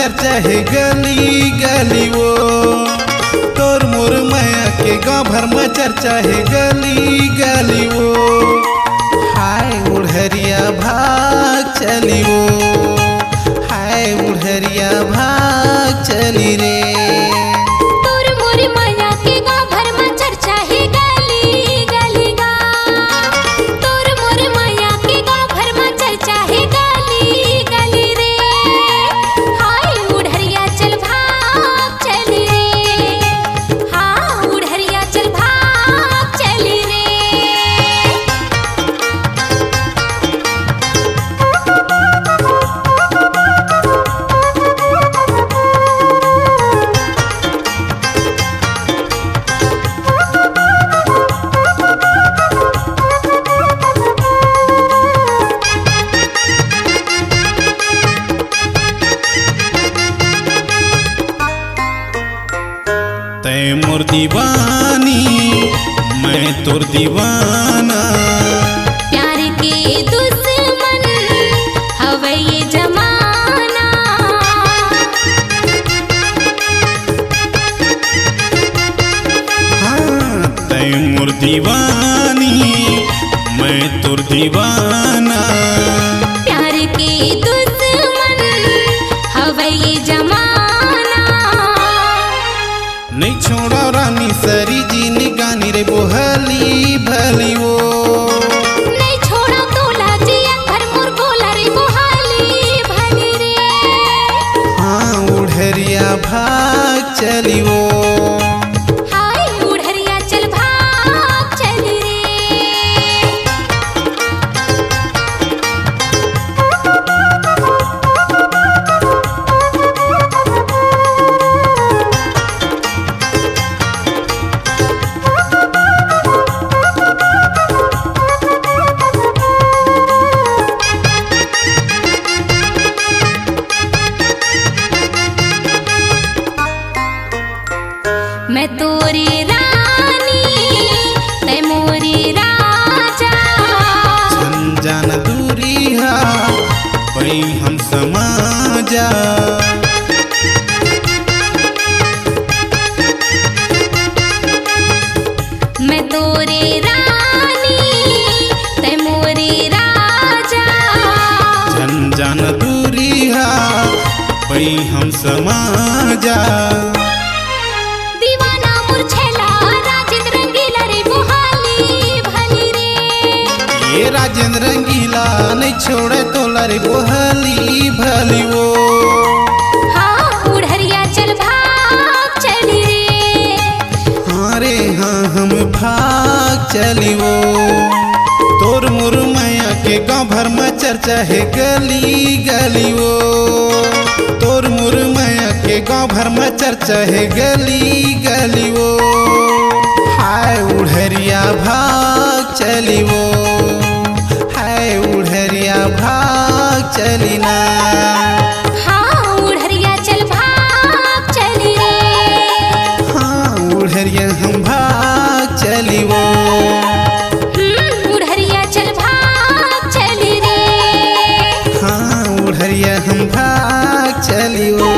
चर्चा है गली गली वो। तोर मोर माया के गाँव भर में चर्चा है गली गली वो। हाय उड़हरिया भाग चली वो, हाय उड़हरिया भाग चली रे। तै मोर दीवानी मैं तोर दीवाना, प्यार के दुश्मन हवे ये जमाना। हाँ तै मोर दीवानी मैं तोर दीवाना, प्यार के दुश्मन हवे ये जमाना। नहीं छोड़ा रानी सरी जी निगानी रे बोहली भली वो। नहीं छोड़ा तोला जी घर मोर गोला रे बोहली भली रे। हाँ उड़हरिया भाग चली वो, हाय उड़हरिया चल भाग चली रे। मैं तोरी रानी तै मोरी राजा, जान दूरी हा पई हम समाजा। मैं तोरी रानी तै मोरी राजा, जान दूरी हा पई हम समाजा। ये राजेंद्र रंगीला नहीं छोड़े तोला रे बोहली भली वो। हाँ उड़हरिया चल भाग चली रे। हाँ रे हाँ हम भाग चली वो। तोर मोर माया के गाँव भर में चर्चा है गली गली वो। तोर मोर माया के गाँव भर में चर्चा है गली गली वो। हाय उड़हरिया भाग चली वो, हाय उड़हरिया भाग चली ना। हाँ उड़हरिया चल भाग चली रे। हाँ उड़हरिया हम भाग चली वो। उड़हरिया चल भाग चली रे। हाँ उड़हरिया हम भाग चली वो।